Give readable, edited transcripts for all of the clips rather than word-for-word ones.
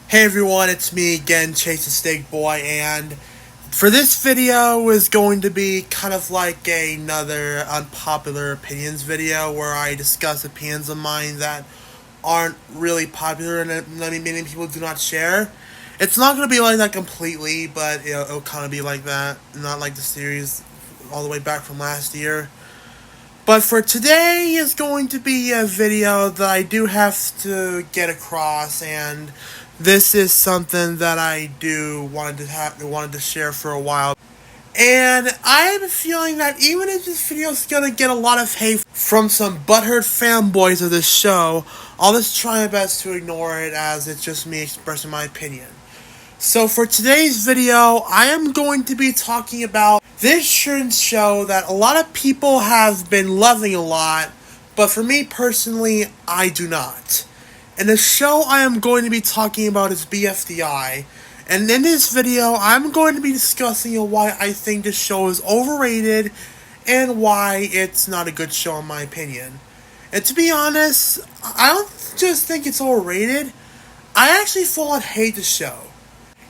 Hey everyone, it's me again, Chase the Steak Boy, and for this video is going to be kind of like another unpopular opinions video where I discuss opinions of mine that aren't really popular and many people do not share. It's not going to be like that completely, but it'll kind of be like that, not like the series all the way back from last year. But for today is going to be a video that I do have to get across, and this is something that I do wanted to share for a while. And I have a feeling that even if this video is gonna get a lot of hate from some butthurt fanboys of this show, I'll just try my best to ignore it as it's just me expressing my opinion. So for today's video, I am going to be talking about this show that a lot of people have been loving a lot, but for me personally, I do not. And the show I am going to be talking about is BFDI. And in this video, I'm going to be discussing why I think this show is overrated and why it's not a good show in my opinion. And to be honest, I don't just think it's overrated. I actually full on hate the show.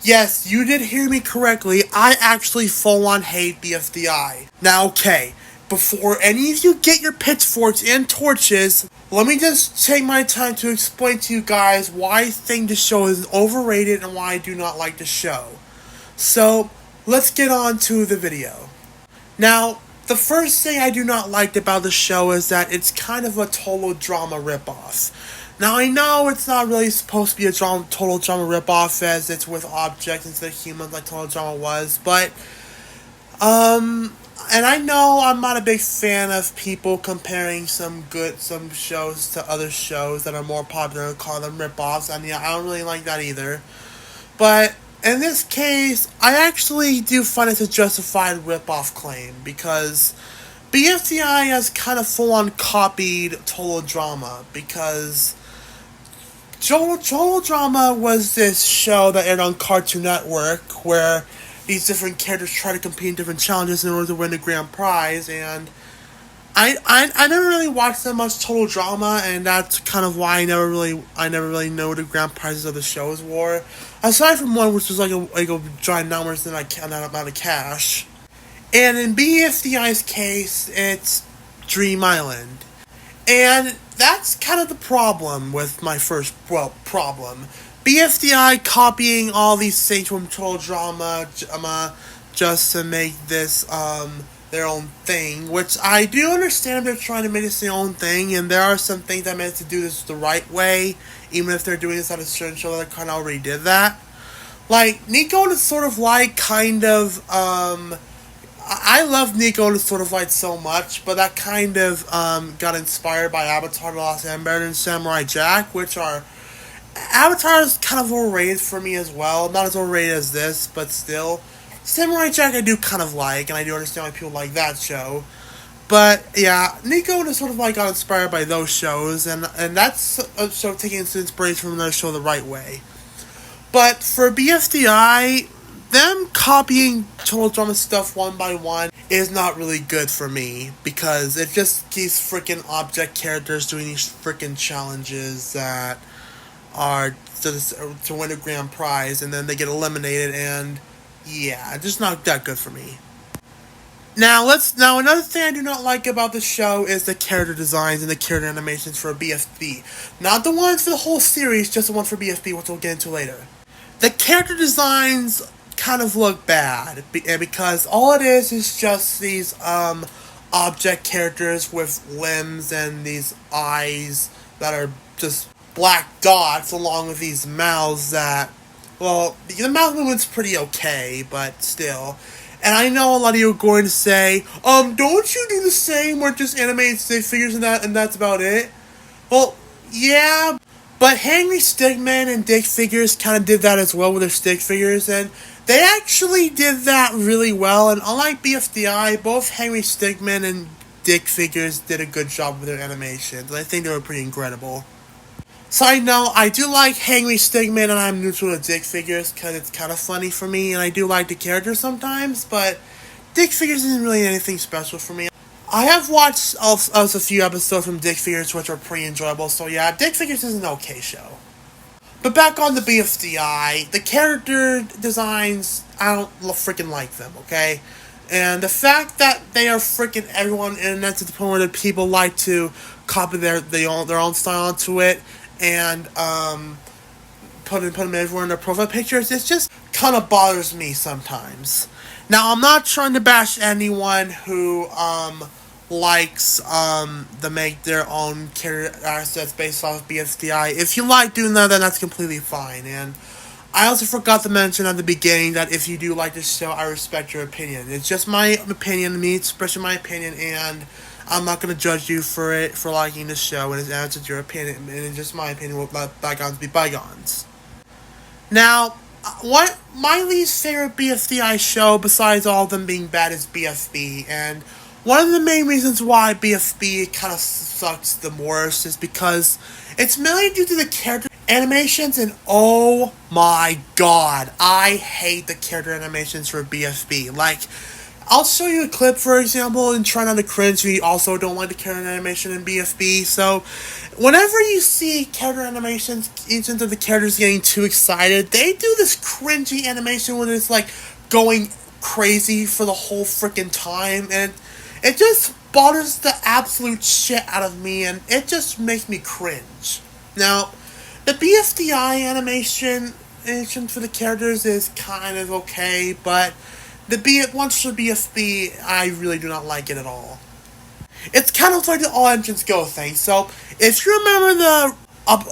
Yes, you did hear me correctly. I actually full on hate BFDI. Now, okay, before any of you get your pitchforks and torches, let me just take my time to explain to you guys why I think the show is overrated and why I do not like the show. So, let's get on to the video. Now, the first thing I do not like about the show is that it's kind of a total drama ripoff. Now, I know it's not really supposed to be a total drama ripoff as it's with objects instead of humans like total drama was, but, and I know I'm not a big fan of people comparing some shows to other shows that are more popular and call them ripoffs. I mean, I don't really like that either. But in this case, I actually do find it a justified ripoff claim because BFDI has kind of full-on copied Total Drama because Total Drama was this show that aired on Cartoon Network where these different characters try to compete in different challenges in order to win the grand prize, and I never really watched that much Total Drama, and that's kind of why I never really know what the grand prizes of the shows were, aside from one which was like a giant numbers and an amount of cash. And in BFDI's case, it's Dream Island. And that's kind of the problem with my problem. BFDI copying all these things from Total Drama just to make this their own thing, which I do understand they're trying to make this their own thing, and there are some things that meant to do this the right way, even if they're doing this at a certain show that kind of already did that. Like, Nico is sort of like kind of I love Nico and Sort of Light so much, but that kind of got inspired by Avatar: The Last Airbender and Samurai Jack, which are... Avatar is kind of overrated for me as well. Not as overrated as this, but still. Samurai Jack I do kind of like, and I do understand why people like that show. But, yeah, Nico and Sort of Light got inspired by those shows, and that's a show taking inspiration from another show the right way. But for BFDI... them copying Total Drama stuff one by one is not really good for me because it just keeps freaking object characters doing these freaking challenges that are to win a grand prize, and then they get eliminated, and yeah, just not that good for me. Now another thing I do not like about the show is the character designs and the character animations for BFB. Not the ones for the whole series, just the one for BFB, which we'll get into later. The character designs kind of look bad because all it is just these object characters with limbs and these eyes that are just black dots along with these mouths that, well, the mouth movement's pretty okay, but still. And I know a lot of you are going to say, don't you do the same where it just animates stick figures and that's about it? Well, yeah, but Henry Stickmin and Dick Figures kind of did that as well with their stick figures, and they actually did that really well, and unlike BFDI, both Henry Stickmin and Dick Figures did a good job with their animations, and I think they were pretty incredible. Side note, I do like Henry Stickmin, and I'm neutral to Dick Figures, because it's kind of funny for me, and I do like the characters sometimes, but Dick Figures isn't really anything special for me. I have watched also a few episodes from Dick Figures, which are pretty enjoyable, so yeah, Dick Figures is an okay show. But back on the BFDI, the character designs, I don't freaking like them, okay? And the fact that they are freaking everyone internet to the point where the people like to copy their own style onto it and put them everywhere in their profile pictures, it just kind of bothers me sometimes. Now, I'm not trying to bash anyone who likes to make their own character assets based off of BFDI. If you like doing that, then that's completely fine. And I also forgot to mention at the beginning that if you do like this show, I respect your opinion. It's just my opinion, me expressing my opinion, and I'm not going to judge you for liking this show, and it's just your opinion, and it's just my opinion. Will let bygones be bygones. Now, what my least favorite BFDI show, besides all of them being bad, is BFB, and one of the main reasons why BFB kind of sucks the worst is because it's mainly due to the character animations, and oh my god, I hate the character animations for BFB. Like, I'll show you a clip, for example, and try not to cringe. We also don't like the character animation in BFB, so whenever you see character animations, agents of the characters getting too excited, they do this cringy animation where it's like going crazy for the whole freaking time, and it just bothers the absolute shit out of me, and it just makes me cringe. Now, the BFDI animation for the characters is kind of okay, but once for BFB, I really do not like it at all. It's kind of like the All Engines Go thing. So, if you remember the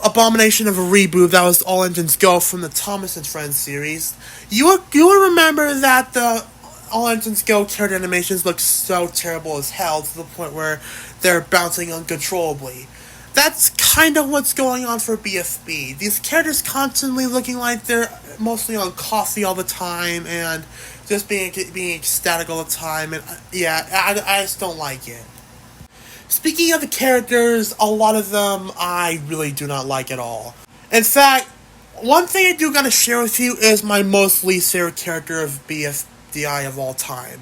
abomination of a reboot that was All Engines Go from the Thomas and Friends series, you will remember that the All Engines Go character animations look so terrible as hell to the point where they're bouncing uncontrollably. That's kind of what's going on for BFB. These characters constantly looking like they're mostly on coffee all the time and just being ecstatic all the time. And yeah, I just don't like it. Speaking of the characters, a lot of them I really do not like at all. In fact, one thing I do gotta share with you is my most least favorite character of BFDI of all time.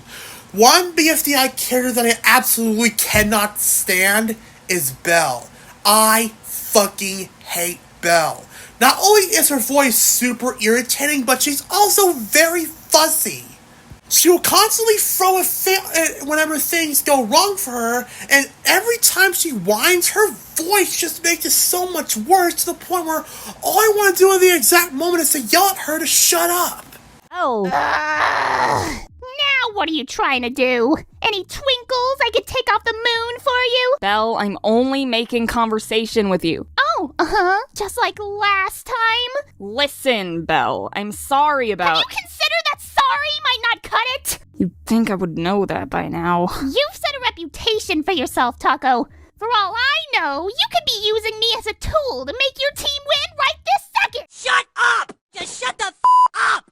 One BFDI character that I absolutely cannot stand is Belle. I fucking hate Belle. Not only is her voice super irritating, but she's also very fussy. She will constantly throw a fit whenever things go wrong for her, and every time she whines, her voice just makes it so much worse to the point where all I want to do at the exact moment is to yell at her to shut up. Oh. Now what are you trying to do? Any twinkles I could take off the moon for you? Belle, I'm only making conversation with you. Oh, just like last time? Listen, Belle, I'm sorry about... Have you considered that sorry might not cut it? You'd think I would know that by now. You've set a reputation for yourself, Taco. For all I know, you could be using me as a tool to make your team win right this second! Shut up! Just shut the up!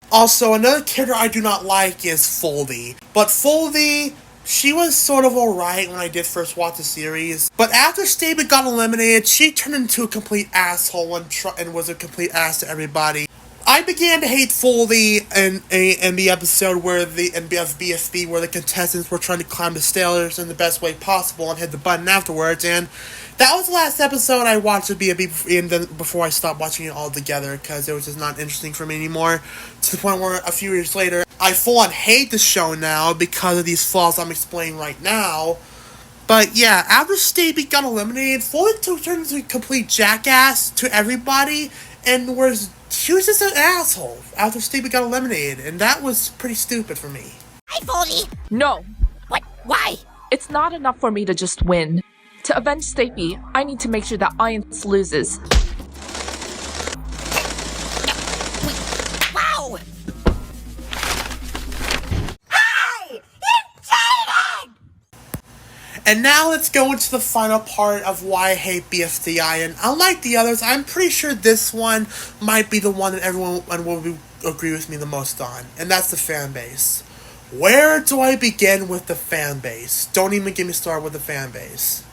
Also, another character I do not like is Foldy. But Foldy, she was sort of alright when I did first watch the series. But after Statement got eliminated, she turned into a complete asshole and was a complete ass to everybody. I began to hate Foldy in the episode where in BFB where the contestants were trying to climb the stairs in the best way possible and hit the button afterwards, and that was the last episode I watched of BFB before I stopped watching it altogether because it was just not interesting for me anymore, to the point where a few years later I full on hate the show now because of these flaws I'm explaining right now. But yeah, after Statement got eliminated, Foldy turned into a complete jackass to everybody, and she was just an asshole after Statement got eliminated, and that was pretty stupid for me. Hi, Foldy! No, What? Why? it's not enough for me to just win. To avenge Stapy, I need to make sure that Ions loses. Wow! Hey! You cheated! And now let's go into the final part of why I hate BFDI. And unlike the others, I'm pretty sure this one might be the one that everyone will agree with me the most on. And that's the fan base. Where do I begin with the fan base? Don't even get me started with the fan base.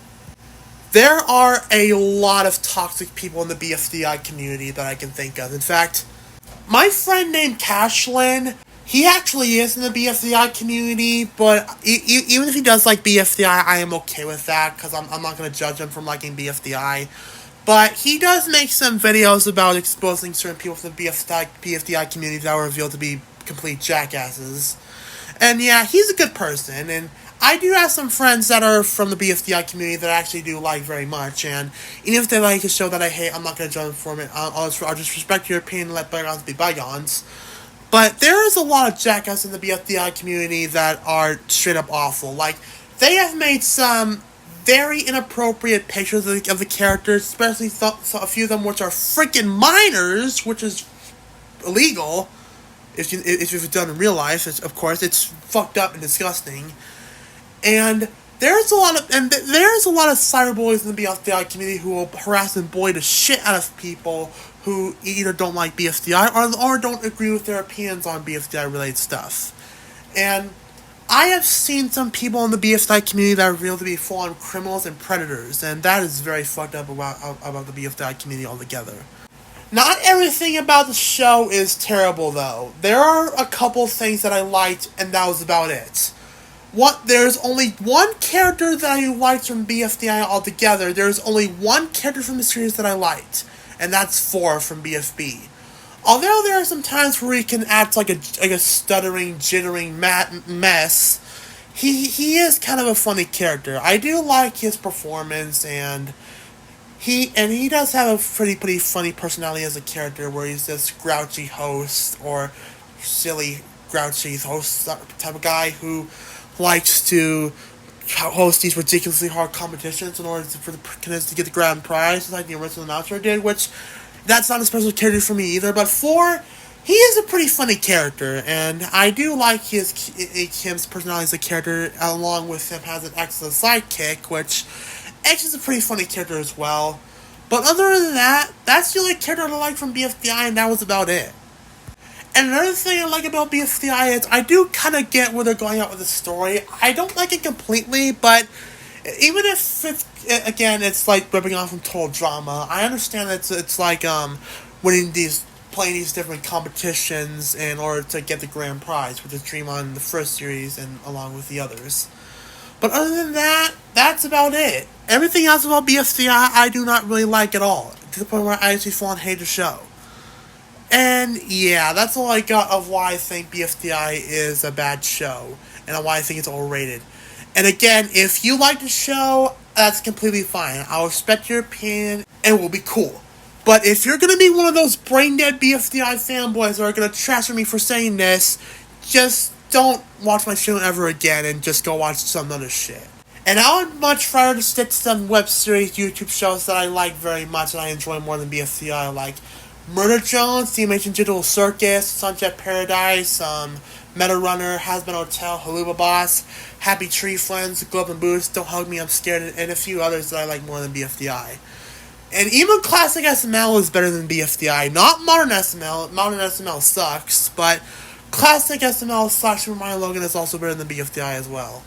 There are a lot of toxic people in the BFDI community that I can think of. In fact, my friend named Cashlin, he actually is in the BFDI community, but even if he does like BFDI, I am okay with that, because I'm not going to judge him for liking BFDI. But he does make some videos about exposing certain people from the BFDI community that were revealed to be complete jackasses. And yeah, he's a good person, and I do have some friends that are from the BFDI community that I actually do like very much, and even if they like a show that I hate, I'm not going to judge them for it. I'll just respect your opinion and let bygones be bygones. But there is a lot of jackasses in the BFDI community that are straight up awful. Like, they have made some very inappropriate pictures of the characters, especially a few of them which are freaking minors, which is illegal. If you've done in real life, of course, it's fucked up and disgusting. And there's a lot of cyberbullies in the BFDI community who will harass and bully the shit out of people who either don't like BFDI or don't agree with their opinions on BFDI related stuff. And I have seen some people in the BFDI community that are revealed to be full-on criminals and predators, and that is very fucked up about the BFDI community altogether. Not everything about the show is terrible, though. There are a couple things that I liked, and that was about it. There's only one character that I liked from BFDI altogether. There's only one character from the series that I liked, and that's 4 from BFB. Although there are some times where he can act like a stuttering, jittering mess, he is kind of a funny character. I do like his performance, and he does have a pretty funny personality as a character, where he's this grouchy host or silly grouchy host type of guy who likes to host these ridiculously hard competitions in order for the contestants to get the grand prize, like the original announcer did, which that's not a special character for me either. But 4, he is a pretty funny character, and I do like his personality as a character, along with him has an excellent sidekick, which X is a pretty funny character as well. But other than that, that's the only character I like from BFDI, and that was about it. And another thing I like about BFDI is I do kind of get where they're going out with the story. I don't like it completely, but even if it's like ripping off from total drama, I understand that it's like playing these different competitions in order to get the grand prize, which is Dream on the first series and along with the others. But other than that, that's about it. Everything else about BFDI I do not really like at all, to the point where I actually full on hate the show. And yeah, that's all I got of why I think BFDI is a bad show, and why I think it's overrated. And again, if you like the show, that's completely fine. I'll respect your opinion, and we'll be cool. But if you're gonna be one of those brain-dead BFDI fanboys that are gonna trash me for saying this, just don't watch my show ever again, and just go watch some other shit. And I would much rather stick to some web series, YouTube shows that I like very much and I enjoy more than BFDI, like Murder Jones, The Amazing Digital Circus, Sunset Paradise, Meta Runner, Has Been Hotel, Haluba Boss, Happy Tree Friends, Globe and Boost, Don't Hug Me, I'm Scared, and a few others that I like more than BFDI. And even classic SML is better than BFDI. Not modern SML. Modern SML sucks, but classic SML / Super Mario Logan is also better than BFDI as well.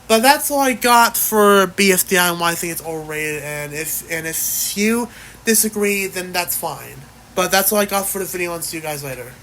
But that's all I got for BFDI and why I think it's overrated, and if you disagree, then that's fine. But that's all I got for the video, and see you guys later.